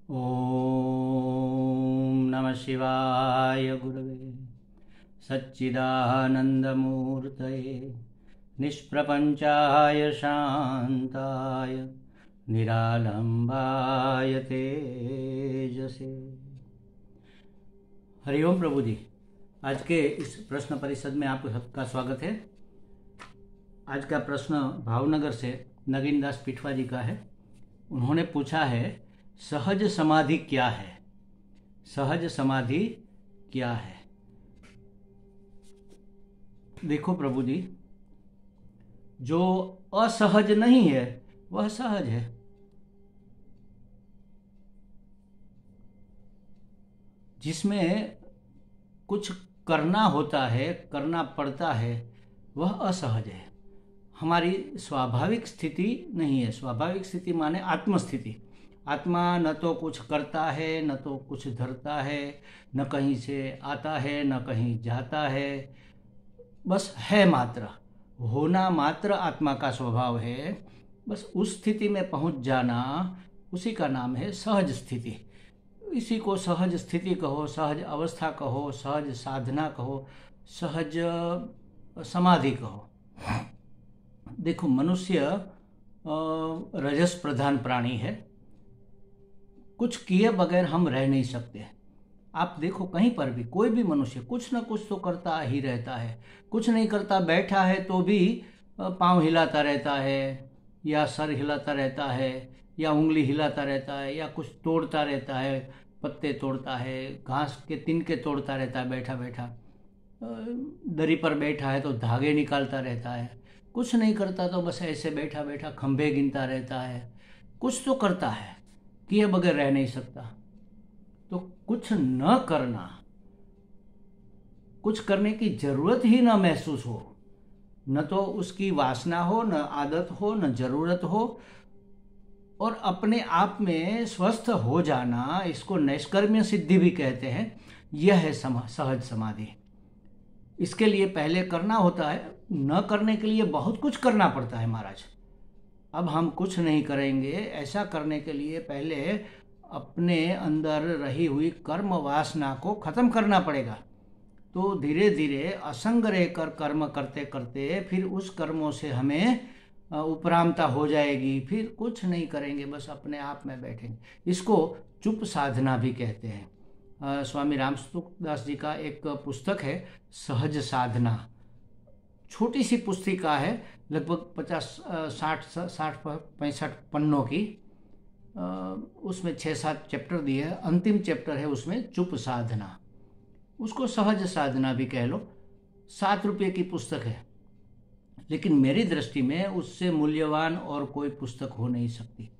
ओम नमः शिवाय गुरवे सच्चिदानन्दमूर्तये निष्प्रपञ्चाय शान्ताय निरालम्बाय तेजसे। हरिओम प्रभु जी, आज के इस प्रश्न परिषद में आप सबका स्वागत है। आज का प्रश्न भावनगर से नगीन दास पिठवा जी का है। उन्होंने पूछा है, सहज समाधि क्या है? सहज समाधि क्या है? देखो प्रभु जी, जो असहज नहीं है वह सहज है। जिसमें कुछ करना होता है, करना पड़ता है, वह असहज है। हमारी स्वाभाविक स्थिति नहीं है। स्वाभाविक स्थिति माने आत्मस्थिति। आत्मा न तो कुछ करता है, न तो कुछ धरता है, न कहीं से आता है, न कहीं जाता है, बस है मात्र। होना मात्र आत्मा का स्वभाव है। बस उस स्थिति में पहुंच जाना, उसी का नाम है सहज स्थिति। इसी को सहज स्थिति कहो, सहज अवस्था कहो, सहज साधना कहो, सहज समाधि कहो। देखो, मनुष्य रजस प्रधान प्राणी है। कुछ किए बगैर हम रह नहीं सकते। आप देखो, कहीं पर भी कोई भी मनुष्य कुछ न कुछ तो करता ही रहता है। कुछ नहीं करता, बैठा है तो भी पाँव हिलाता रहता है, या सर हिलाता रहता है, या उंगली हिलाता रहता है, या कुछ तोड़ता रहता है, पत्ते तोड़ता है, घास के तिनके तोड़ता रहता है बैठा बैठा। दरी पर बैठा है तो धागे निकालता रहता है। कुछ नहीं करता तो बस ऐसे बैठा बैठा खंभे गिनता रहता है। कुछ तो करता है, किए बगैर रह नहीं सकता। तो कुछ न करना, कुछ करने की जरूरत ही न महसूस हो, न तो उसकी वासना हो, न आदत हो, न जरूरत हो, और अपने आप में स्वस्थ हो जाना, इसको नैष्कर्म्य सिद्धि भी कहते हैं। यह है सहज समाधि। इसके लिए पहले करना होता है। न करने के लिए बहुत कुछ करना पड़ता है महाराज। अब हम कुछ नहीं करेंगे। ऐसा करने के लिए पहले अपने अंदर रही हुई कर्म वासना को खत्म करना पड़ेगा। तो धीरे धीरे असंग रहकर कर्म करते करते फिर उस कर्मों से हमें उपरामता हो जाएगी। फिर कुछ नहीं करेंगे, बस अपने आप में बैठेंगे। इसको चुप साधना भी कहते हैं। स्वामी रामसुखदास जी का एक पुस्तक है, सहज साधना। छोटी सी पुस्तिका है, लगभग 50-60-65 पन्नों की। उसमें 6-7 चैप्टर दिए हैं। अंतिम चैप्टर है उसमें चुप साधना। उसको सहज साधना भी कह लो। 7 रुपये की पुस्तक है, लेकिन मेरी दृष्टि में उससे मूल्यवान और कोई पुस्तक हो नहीं सकती।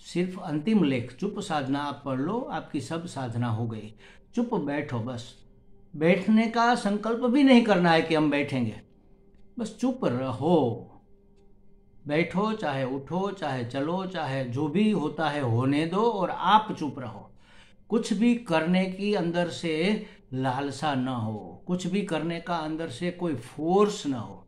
सिर्फ अंतिम लेख चुप साधना आप पढ़ लो, आपकी सब साधना हो गई। चुप बैठो, बस बैठने का संकल्प भी नहीं करना है कि हम बैठेंगे, बस चुप रहो। बैठो, चाहे उठो, चाहे चलो, चाहे जो भी होता है होने दो, और आप चुप रहो। कुछ भी करने की अंदर से लालसा न हो, कुछ भी करने का अंदर से कोई फोर्स न हो।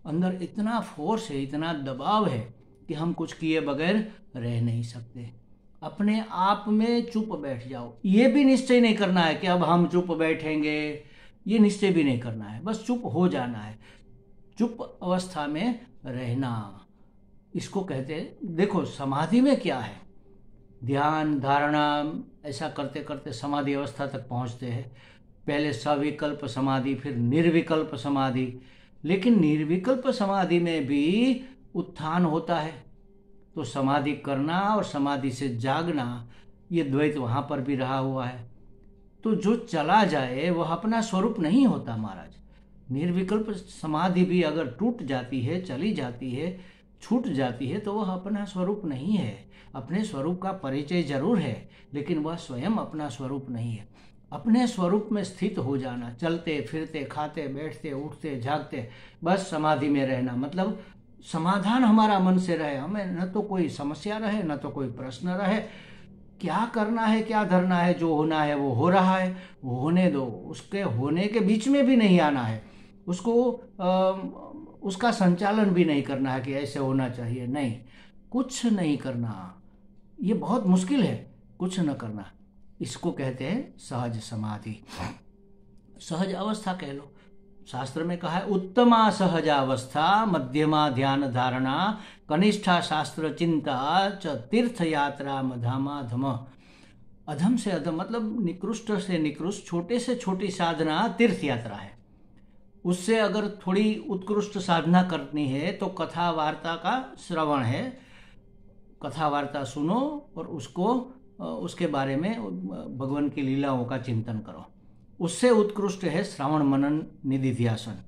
अंदर इतना फोर्स है, इतना दबाव है कि हम कुछ किए बगैर रह नहीं सकते। अपने आप में चुप बैठ जाओ। ये भी निश्चय नहीं करना है कि अब हम चुप बैठेंगे, ये निश्चय भी नहीं करना है। बस चुप हो जाना है, चुप अवस्था में रहना, इसको कहते हैं। देखो, समाधि में क्या है, ध्यान धारणा ऐसा करते करते समाधि अवस्था तक पहुंचते हैं। पहले सविकल्प समाधि, फिर निर्विकल्प समाधि। लेकिन निर्विकल्प समाधि में भी उत्थान होता है। तो समाधि करना और समाधि से जागना, ये द्वैत वहाँ पर भी रहा हुआ है। तो जो चला जाए वह अपना स्वरूप नहीं होता महाराज। निर्विकल्प समाधि भी अगर टूट जाती है, चली जाती है, छूट जाती है, तो वह अपना स्वरूप नहीं है। अपने स्वरूप का परिचय जरूर है, लेकिन वह स्वयं अपना स्वरूप नहीं है। अपने स्वरूप में स्थित हो जाना, चलते फिरते, खाते बैठते, उठते जागते, बस समाधि में रहना, मतलब समाधान हमारा मन से रहे। हमें न तो कोई समस्या रहे, न तो कोई प्रश्न रहे। क्या करना है, क्या धरना है, जो होना है वो हो रहा है, वो होने दो। उसके होने के बीच में भी नहीं आना है। उसको उसका संचालन भी नहीं करना है कि ऐसे होना चाहिए, नहीं, कुछ नहीं करना। ये बहुत मुश्किल है, कुछ न करना, इसको कहते हैं सहज समाधि, सहज अवस्था कह लो। शास्त्र में कहा है उत्तमा सहजावस्था, मध्यमा ध्यान धारणा, कनिष्ठा शास्त्र चिंता च तीर्थ यात्रा मधामाधम। अधम से अधम मतलब निकृष्ट से निकृष्ट, छोटे से छोटी साधना तीर्थ यात्रा है। उससे अगर थोड़ी उत्कृष्ट साधना करनी है तो कथा वार्ता का श्रवण है, कथा वार्ता सुनो और उसको उसके बारे में भगवान की लीलाओं का चिंतन करो। उससे उत्कृष्ट है श्रवण मनन निधिध्यासन,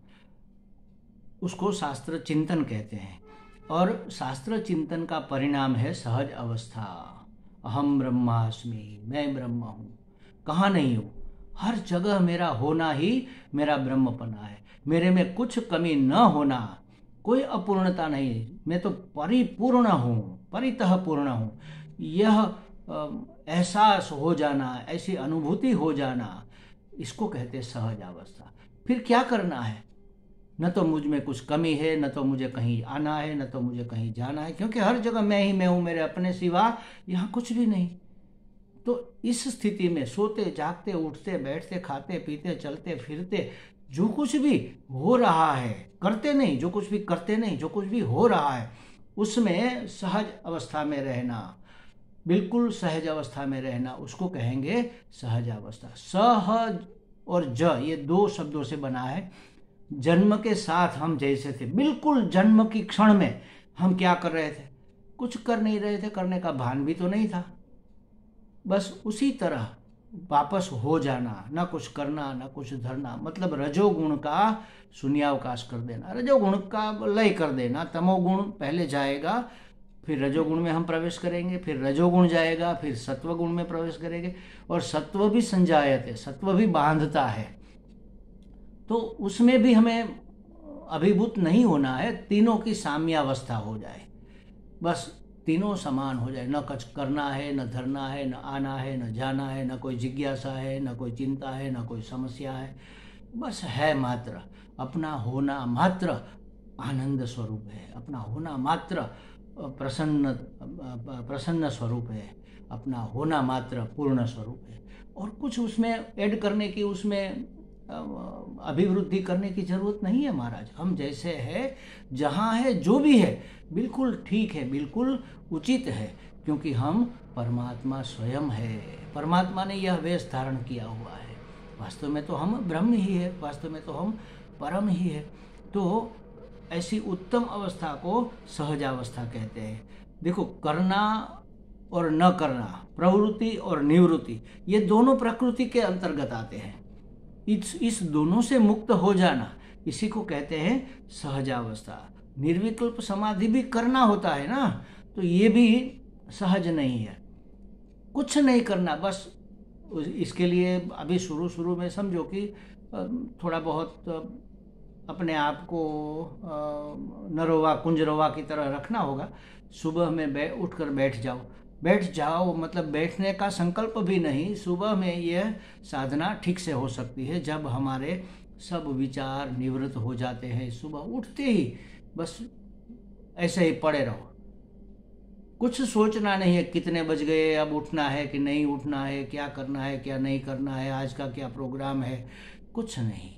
उसको शास्त्र चिंतन कहते हैं। और शास्त्र चिंतन का परिणाम है सहज अवस्था। अहम ब्रह्मास्मि, मैं ब्रह्म हूँ, कहाँ नहीं हूँ, हर जगह मेरा होना ही मेरा ब्रह्मपना है, मेरे में कुछ कमी न होना, कोई अपूर्णता नहीं, मैं तो परिपूर्ण हूँ, परितः पूर्ण हूँ। यह एहसास हो जाना, ऐसी अनुभूति हो जाना, इसको कहते हैं सहज अवस्था। फिर क्या करना है, न तो मुझ में कुछ कमी है, न तो मुझे कहीं आना है, न तो मुझे कहीं जाना है, क्योंकि हर जगह मैं ही मैं हूँ, मेरे अपने सिवा यहाँ कुछ भी नहीं। तो इस स्थिति में सोते जागते उठते बैठते खाते पीते चलते फिरते जो कुछ भी हो रहा है, करते नहीं, जो कुछ भी करते नहीं, जो कुछ भी हो रहा है उसमें सहज अवस्था में रहना, बिल्कुल सहज अवस्था में रहना, उसको कहेंगे सहज अवस्था। सहज और ज ये दो शब्दों से बना है। जन्म के साथ हम जैसे थे, बिल्कुल जन्म की क्षण में हम क्या कर रहे थे, कुछ कर नहीं रहे थे, करने का भान भी तो नहीं था, बस उसी तरह वापस हो जाना, ना कुछ करना ना कुछ धरना, मतलब रजोगुण का शून्यावकाश कर देना, रजोगुण का लय कर देना। तमोगुण पहले जाएगा, फिर रजोगुण में हम प्रवेश करेंगे, फिर रजोगुण जाएगा, फिर सत्वगुण में प्रवेश करेंगे, और सत्व भी संजायते, सत्व भी बांधता है, तो उसमें भी हमें अभिभूत नहीं होना है। तीनों की साम्यावस्था हो जाए, बस तीनों समान हो जाए, न कुछ करना है, न धरना है, न आना है, न जाना है, न कोई जिज्ञासा है, न कोई चिंता है, न कोई समस्या है, बस है मात्र, अपना होना मात्र आनंद स्वरूप है, अपना होना मात्र प्रसन्न स्वरूप है, अपना होना मात्र पूर्ण स्वरूप है, और कुछ उसमें ऐड करने की, उसमें अभिवृद्धि करने की जरूरत नहीं है महाराज। हम जैसे है, जहाँ है, जो भी है बिल्कुल ठीक है, बिल्कुल उचित है, क्योंकि हम परमात्मा स्वयं है, परमात्मा ने यह वेश धारण किया हुआ है। वास्तव में तो हम ब्रह्म ही है, वास्तव में तो हम परम ही है। तो ऐसी उत्तम अवस्था को सहजावस्था कहते हैं। देखो, करना और न करना, प्रवृत्ति और निवृत्ति, ये दोनों प्रकृति के अंतर्गत आते हैं। इस दोनों से मुक्त हो जाना, इसी को कहते हैं सहजावस्था। निर्विकल्प समाधि भी करना होता है ना, तो ये भी सहज नहीं है, कुछ नहीं करना, बस इसके लिए अभी शुरू में समझो कि थोड़ा बहुत अपने आप को नरोवा कुंजरोवा की तरह रखना होगा। सुबह में उठकर बैठ जाओ, मतलब बैठने का संकल्प भी नहीं, सुबह में यह साधना ठीक से हो सकती है जब हमारे सब विचार निवृत्त हो जाते हैं। सुबह उठते ही बस ऐसे ही पड़े रहो, कुछ सोचना नहीं है कितने बज गए, अब उठना है कि नहीं उठना है, क्या करना है क्या नहीं करना है, आज का क्या प्रोग्राम है, कुछ नहीं,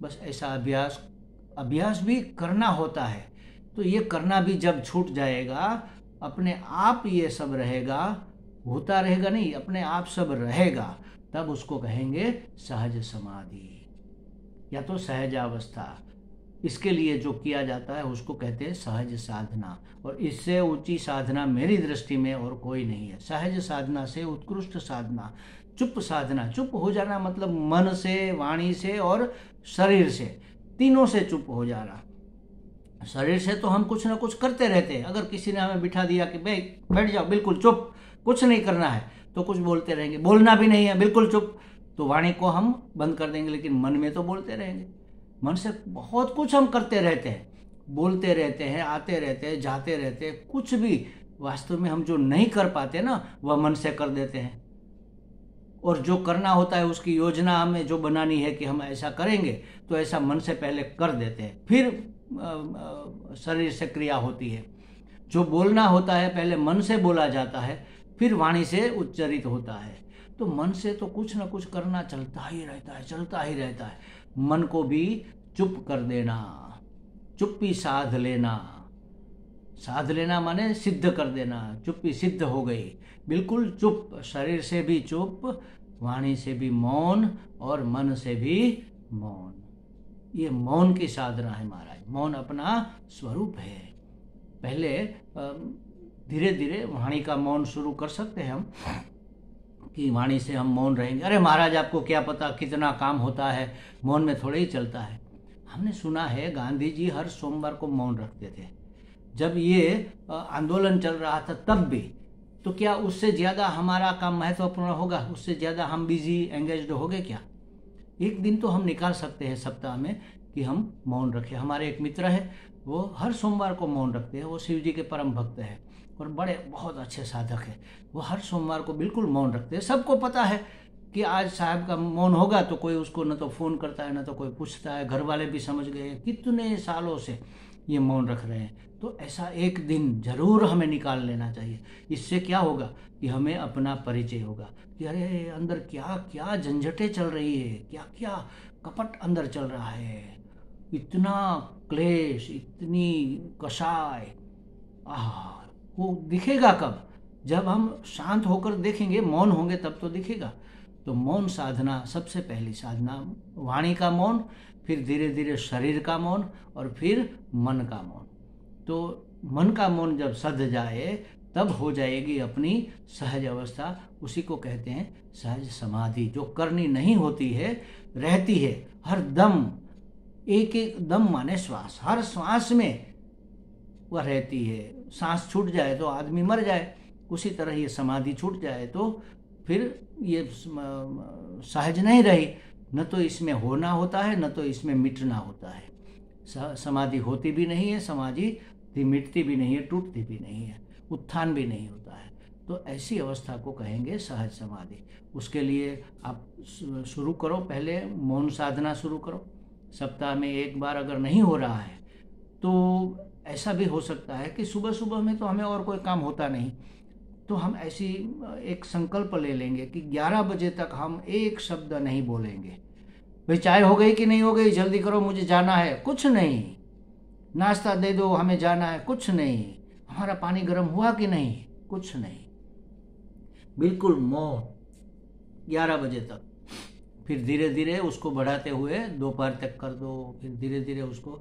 बस ऐसा अभ्यास भी करना होता है। तो ये करना भी जब छूट जाएगा, अपने आप ये सब रहेगा, होता रहेगा नहीं, अपने आप सब रहेगा, तब उसको कहेंगे सहज समाधि या तो सहजावस्था। इसके लिए जो किया जाता है उसको कहते हैं सहज साधना, और इससे ऊंची साधना मेरी दृष्टि में और कोई नहीं है। सहज साधना से उत्कृष्ट साधना चुप साधना, चुप हो जाना मतलब मन से, वाणी से और शरीर से, तीनों से चुप हो जाना। शरीर से तो हम कुछ ना कुछ करते रहते हैं, अगर किसी ने हमें बिठा दिया कि भाई बैठ जाओ बिल्कुल चुप, कुछ नहीं करना है, तो कुछ बोलते रहेंगे, बोलना भी नहीं है बिल्कुल चुप, तो वाणी को हम बंद कर देंगे, लेकिन मन में तो बोलते रहेंगे। मन से बहुत कुछ हम करते रहते हैं, बोलते रहते हैं, आते रहते हैं, जाते रहते हैं, कुछ भी वास्तव में हम जो नहीं कर पाते ना, वह मन से कर देते हैं। और जो करना होता है उसकी योजना हमें जो बनानी है कि हम ऐसा करेंगे, तो ऐसा मन से पहले कर देते हैं, फिर शरीर से क्रिया होती है। जो बोलना होता है पहले मन से बोला जाता है, फिर वाणी से उच्चरित होता है। तो मन से तो कुछ ना कुछ करना चलता ही रहता है, चलता ही रहता है। मन को भी चुप कर देना, चुप्पी साध लेना। साध लेना माने सिद्ध कर देना, चुप्पी सिद्ध हो गई, बिल्कुल चुप, शरीर से भी चुप, वाणी से भी मौन और मन से भी मौन। ये मौन की साधना है महाराज। मौन अपना स्वरूप है। पहले धीरे धीरे वाणी का मौन शुरू कर सकते हैं हम, कि वाणी से हम मौन रहेंगे। अरे महाराज आपको क्या पता कितना काम होता है, मौन में थोड़े ही चलता है। हमने सुना है गांधी जी हर सोमवार को मौन रखते थे। जब ये आंदोलन चल रहा था तब भी, तो क्या उससे ज़्यादा हमारा काम महत्वपूर्ण होगा? उससे ज़्यादा हम बिजी एंगेज्ड हो गए क्या? एक दिन तो हम निकाल सकते हैं सप्ताह में कि हम मौन रखें। हमारे एक मित्र है, वो हर सोमवार को मौन रखते हैं। वो शिव जी के परम भक्त हैं और बड़े बहुत अच्छे साधक हैं। वो हर सोमवार को बिल्कुल मौन रखते हैं। सबको पता है कि आज साहब का मौन होगा, तो कोई उसको न तो फ़ोन करता है न तो कोई पूछता है। घर वाले भी समझ गए कितने सालों से ये मौन रख रहे हैं। तो ऐसा एक दिन जरूर हमें निकाल लेना चाहिए। इससे क्या होगा कि हमें अपना परिचय होगा कि अरे अंदर क्या क्या झंझटें चल रही है, क्या क्या कपट अंदर चल रहा है, इतना क्लेश, इतनी कषाय। वो दिखेगा कब? जब हम शांत होकर देखेंगे, मौन होंगे तब तो दिखेगा। तो मौन साधना सबसे पहली साधना, वाणी का मौन, फिर धीरे धीरे शरीर का मौन और फिर मन का मौन। तो मन का मौन जब सध जाए तब हो जाएगी अपनी सहज अवस्था। उसी को कहते हैं सहज समाधि, जो करनी नहीं होती है, रहती है हर दम। एक एक दम माने श्वास, हर श्वास में वह रहती है। सांस छूट जाए तो आदमी मर जाए, उसी तरह ये समाधि छूट जाए तो फिर ये सहज नहीं रही। न तो इसमें होना होता है, न तो इसमें मिटना होता है। समाधि होती भी नहीं है, समाधि मिटती भी नहीं है, टूटती भी नहीं है, उत्थान भी नहीं होता है। तो ऐसी अवस्था को कहेंगे सहज समाधि। उसके लिए आप शुरू करो, पहले मौन साधना शुरू करो। सप्ताह में एक बार अगर नहीं हो रहा है तो ऐसा भी हो सकता है कि सुबह सुबह में तो हमें और कोई काम होता नहीं, तो हम ऐसी एक संकल्प ले लेंगे कि 11 बजे तक हम एक शब्द नहीं बोलेंगे। भाई चाय हो गई कि नहीं हो गई, जल्दी करो मुझे जाना है, कुछ नहीं। नाश्ता दे दो हमें जाना है, कुछ नहीं। हमारा पानी गर्म हुआ कि नहीं, कुछ नहीं। बिल्कुल मौन 11 बजे तक। फिर धीरे धीरे उसको बढ़ाते हुए दोपहर तक कर दो, फिर धीरे धीरे उसको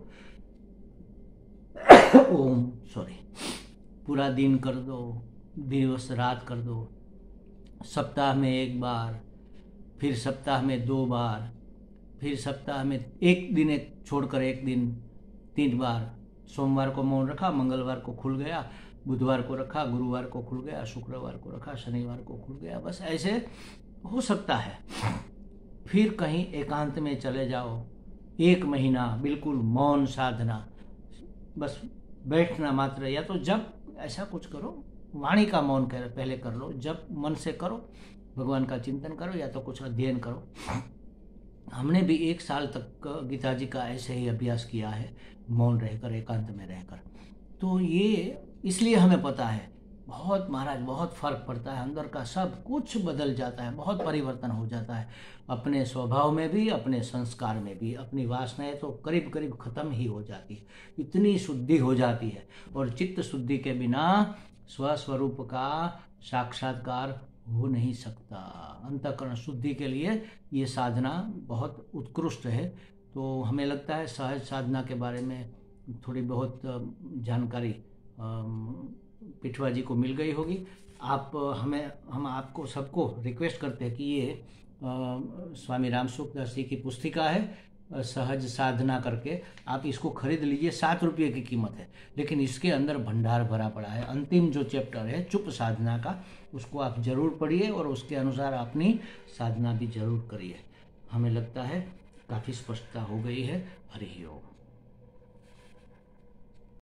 पूरा दिन कर दो, दिवस रात कर दो। सप्ताह में एक बार, फिर सप्ताह में 2 बार, फिर सप्ताह में एक दिन छोड़कर एक दिन 3 बार। सोमवार को मौन रखा, मंगलवार को खुल गया, बुधवार को रखा, गुरुवार को खुल गया, शुक्रवार को रखा, शनिवार को खुल गया। बस ऐसे हो सकता है। फिर कहीं एकांत में चले जाओ, 1 महीना बिल्कुल मौन साधना, बस बैठना मात्र। या तो जब ऐसा कुछ करो, वाणी का मौन पहले कर लो, जब मन से करो, भगवान का चिंतन करो, या तो कुछ अध्ययन करो। हमने भी 1 साल तक गीता जी का ऐसे ही अभ्यास किया है, मौन रहकर, एकांत में रहकर। तो ये इसलिए हमें पता है बहुत महाराज, बहुत फर्क पड़ता है। अंदर का सब कुछ बदल जाता है, बहुत परिवर्तन हो जाता है, अपने स्वभाव में भी, अपने संस्कार में भी। अपनी वासनाएं तो करीब करीब खत्म ही हो जाती है, इतनी शुद्धि हो जाती है। और चित्त शुद्धि के बिना स्वस्वरूप का साक्षात्कार हो नहीं सकता। अंतःकरण शुद्धि के लिए ये साधना बहुत उत्कृष्ट है। तो हमें लगता है सहज साधना के बारे में थोड़ी बहुत जानकारी पिठवा जी को मिल गई होगी। हम आपको सबको रिक्वेस्ट करते हैं कि ये स्वामी राम सुखदास जी की पुस्तिका है, सहज साधना करके आप इसको खरीद लीजिए। 7 रुपये की कीमत है, लेकिन इसके अंदर भंडार भरा पड़ा है। अंतिम जो चैप्टर है चुप साधना का, उसको आप जरूर पढ़िए और उसके अनुसार अपनी साधना भी जरूर करिए। हमें लगता है काफ़ी स्पष्टता हो गई है। हरि ओम।